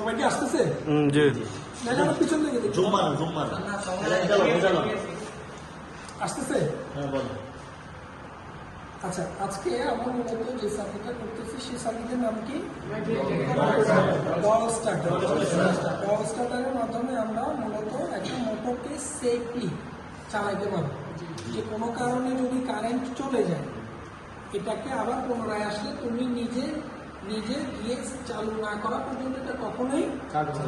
সবাই কি আসতেছে? জি দেখেন পিছন দিকে আসতেছে। আচ্ছা, আজকে আমরা মূলত যে সার্কিটটা করতেছি সেই সার্কিটের নাম কি? ওয়াল স্টার্টার। ওয়াল স্টার্টারের মাধ্যমে আমরা মূলত একটা মোটরকে সেফলি চালাইতে পারবো। যে কোনো কারণে যদি কারেন্ট চলে যায়, এটাকে আবার পুনরায় আসলে তুমি নিজে গিয়ে চালু না করা পর্যন্ত এটা কখনোই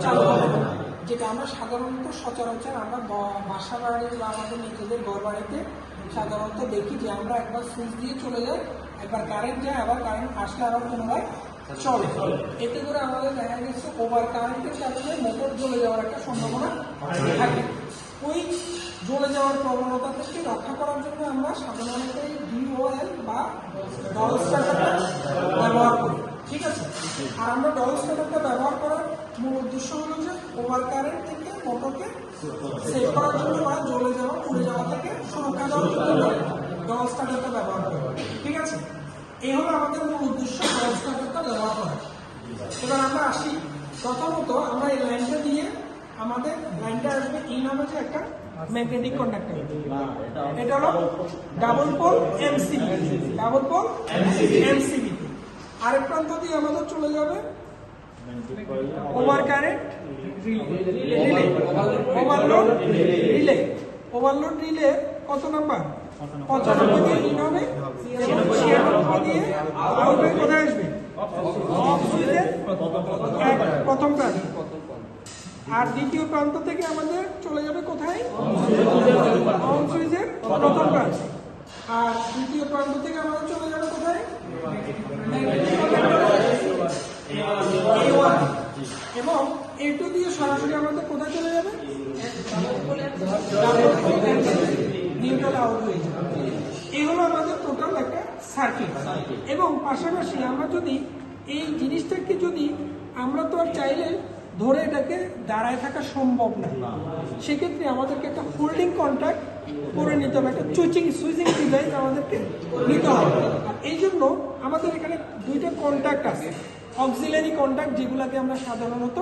চালু হবে না। যেটা আমরা সাধারণত সচরাচর আমরা বাসা বাড়ি বা আমাদের নিজেদের ঘর বাড়িতে সাধারণত দেখি যে আমরা একবার সুইচ দিয়ে চলে যাই, একবার কারেন্ট যায়, আবার কারেন্ট আসলে আবার পুনরায় চলে। এতে করে আমাদের দেখা গেছে ওভার কারেন্টের কারণে মোটর জ্বলে যাওয়ার একটা সম্ভাবনা থাকে। ওই জ্বলে যাওয়ার প্রবণতা থেকে রক্ষা করার জন্য আমরা সাধারণত এই ডিওএল বা ডল স্টার্টারটা ব্যবহার করি। ঠিক আছে, আর আমরা ডল স্টার্টারটা ব্যবহার করার মূল উদ্দেশ্য হলো যে ওভার কারেন্ট থেকে মোটরকে সেভ করার জন্য বা জ্বলে যাওয়া পুড়ে যাওয়া থেকে সুরক্ষা দেওয়ার জন্য ডল স্টার্টারটা ব্যবহার করি। ঠিক আছে, এই হলো আমাদের মূল উদ্দেশ্য ডল স্টার্টারটা ব্যবহার করা। এবার আমরা আসি, প্রথমত আমরা এই লাইনটা দিয়ে আমাদের লাইনটা আসবে এই নামে যে একটা ম্যাগনেটিক কন্ডাক্টর। এটা হলো double pole MCB, double pole MCB. আরেক প্রান্ত দিয়ে আমাদের চলে যাবে over current relay, overload relay. Overload relay কত নাম্বার? 95 দিয়ে ইন হবে এবং 96 দিয়ে আউট হয়ে কোথায় আসবে? অফ সুইচের প্রথম প্রান্ত। আর দ্বিতীয় প্রান্ত থেকে আমাদের চলে যাবে কোথায়? অন সুইচের প্রথম প্রান্ত। আর দ্বিতীয় প্রান্ত থেকে আমাদের চলে যাবে কোথায়? এবং A2 দিয়ে সরাসরি আমাদের কোথায় চলে যাবে? নিউট্রাল আউট হয়ে যাবে। এই হলো আমাদের টোটাল একটা সার্কিট। এবং পাশাপাশি আমরা যদি এই জিনিসটাকে যদি আমরা তো আর চাইলে ধরে এটাকে দাঁড়ায় থাকা সম্ভব না, সেক্ষেত্রে আমাদেরকে একটা হোল্ডিং কন্ট্যাক্ট করে নিতে হবে, একটা সুইচিং ডিভাইস আমাদেরকে নিতে হবে। আর এই জন্য আমাদের এখানে দুইটা কন্ট্যাক্ট আছে, অক্সিলারি কন্ট্যাক্ট, যেগুলোকে আমরা সাধারণত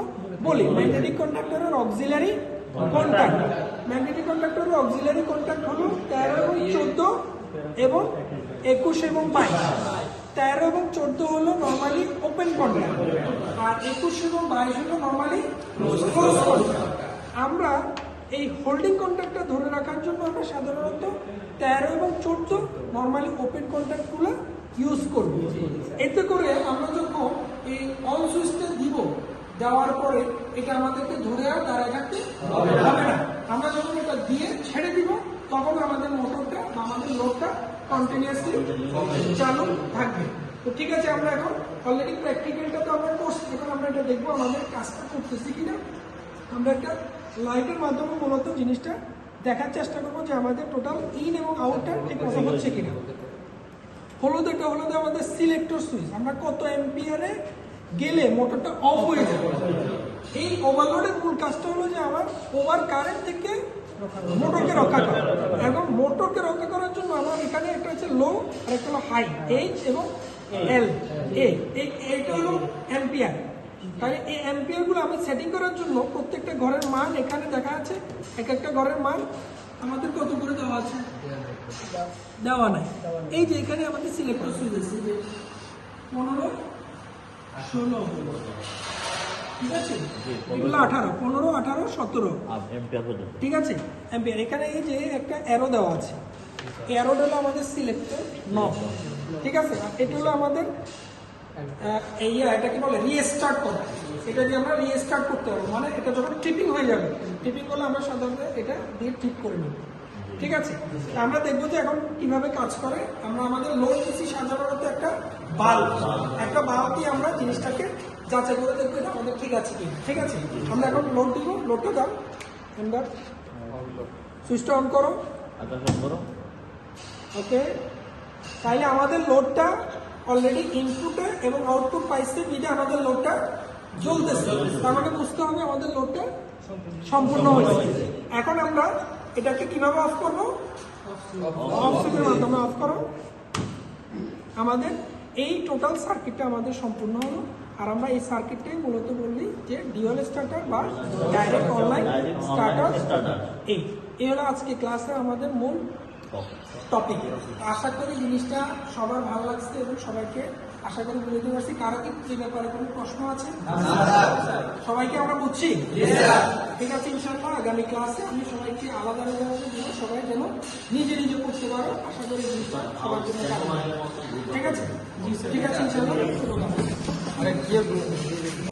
বলি ম্যাগনেটিক কন্ডাক্টরের অক্সিলারি কন্ট্যাক্ট। ম্যাগনেটিক কন্ডাক্টরের অক্সিলারি কন্ট্যাক্ট হলো 13 এবং 14 এবং 21 এবং 22। 13 এবং 14 হলো নর্মালি ওপেন কন্ট্যাক্ট, আর 21 এবং 22 হলো নর্মালি ক্লোজ কন্ট্যাক্ট। আমরা এই হোল্ডিং কন্ট্যাক্টটা ধরে রাখার জন্য আমরা সাধারণত 13 এবং 14 নর্মালি ওপেন কন্ট্যাক্টগুলো ইউজ করব। এতে করে আমরা যখন এই অন সুইচটা দিব, দেওয়ার পরে এটা আমাদেরকে ধরে আর দাঁড়ায় থাকতে হবে না। আমরা যখন এটা দিয়ে ছেড়ে দিব, তখন আমাদের মোটরটা বা আমাদের লোডটা কন্টিনিউয়াসলি চালু থাকবে। তো ঠিক আছে, আমরা এখন অলরেডি প্র্যাকটিক্যালটা তো আমরা করছি, এখন আমরা এটা দেখবো আমাদের কাজটা করতেছি কিনা। আমরা একটা লাইটের মাধ্যমে মূলত জিনিসটা দেখার চেষ্টা করবো যে আমাদের টোটাল ইন এবং আউটটা ঠিক মতো হচ্ছে কিনা। হলুদেটা হলো আমাদের সিলেক্টর সুইচ, আমরা কত এম্পিয়ারে গেলে মোটরটা অফ হয়ে যাবে। এই ওভারলোডের মূল কাজটা হলো যে আমার ওভার কারেন্ট থেকে মোটরকে রক্ষা করা। এবং মোটরকে রক্ষা করার জন্য আমার এখানে একটা হচ্ছে লো আর একটা হলো হাই, এইচ এবং এল। এইটা হলো অ্যাম্পিয়ার। তাহলে এই অ্যাম্পিয়ারগুলো আমি সেটিং করার জন্য প্রত্যেকটা ঘরের মান এখানে দেখা আছে। এক একটা ঘরের মান আমাদের কত করে দেওয়া আছে? দেওয়া নাই। এই যে এখানে আমাদের সিলেক্টর সুইচ আছে, 15, 16, ঠিক আছে, এগুলো 18, 15, 18, 17 ঠিক আছে অ্যাম্পিয়ার। এখানে এই যে একটা অ্যারো দেওয়া আছে, অ্যারোটা হলো আমাদের সিলেক্টর নব, ঠিক আছে। আর এটা হলো আমাদের এটাকে বলে রিস্টার্ট করা। এটা দিয়ে আমরা রিস্টার্ট করতে পারবো, মানে এটা যখন ট্রিপিং হয়ে যাবে, ট্রিপিং করলে আমরা সাধারণত এটা দিয়ে ঠিক করে নেব। ঠিক আছে, আমরা দেখবো যে এখন কিভাবে কাজ করে। আমরা আমাদের লোড দিচ্ছি সাধারণত একটা বাল্ব দিয়ে আমরা জিনিসটাকে যাচাই করে দেখবো এটা আমাদের ঠিক আছে কি। ঠিক আছে, আমরা এখন লোড দিব। লোডটা দাও, এবার সুইচটা অন করো। ওকে, তাইলে আমাদের লোডটা অলরেডি ইনপুটে এবং আউটপুট পাইছে, বিধে আমাদের লোডটা জ্বলতেছে। তার মানে বুঝতে হবে আমাদের লোডটা সম্পূর্ণ হয়েছে। এখন আমরা এটাকে কিভাবে অফ করবো? অফ সুইচের মাধ্যমে অফ করো। আমাদের এই টোটাল সার্কিটটা আমাদের সম্পূর্ণ হলো। আর আমরা এই সার্কিটটাই মূলত বলি যে ডিউয়াল স্টার্টার বা ডাইরেক্ট অনলাইন স্টার্টার এই হলো আজকে ক্লাসে আমাদের মূল টপিক। আশা করি জিনিসটা সবার ভালো লাগছে এবং সবাইকে আশা করি বুঝতে পারছি। কারো কি এই ব্যাপারে কোনো প্রশ্ন আছে? সবাইকে আমরা বুঝছি? ঠিক আছে, ইনশাআল্লাহ আগামী ক্লাসে আমি সবাইকে আলাদা আলাদা দিব, সবাই যেন নিজে নিজে করতে পারো। আশা করি জিনিসটা সবার জন্য ঠিক আছে। ঠিক আছে, ইনশাআল্লাহ।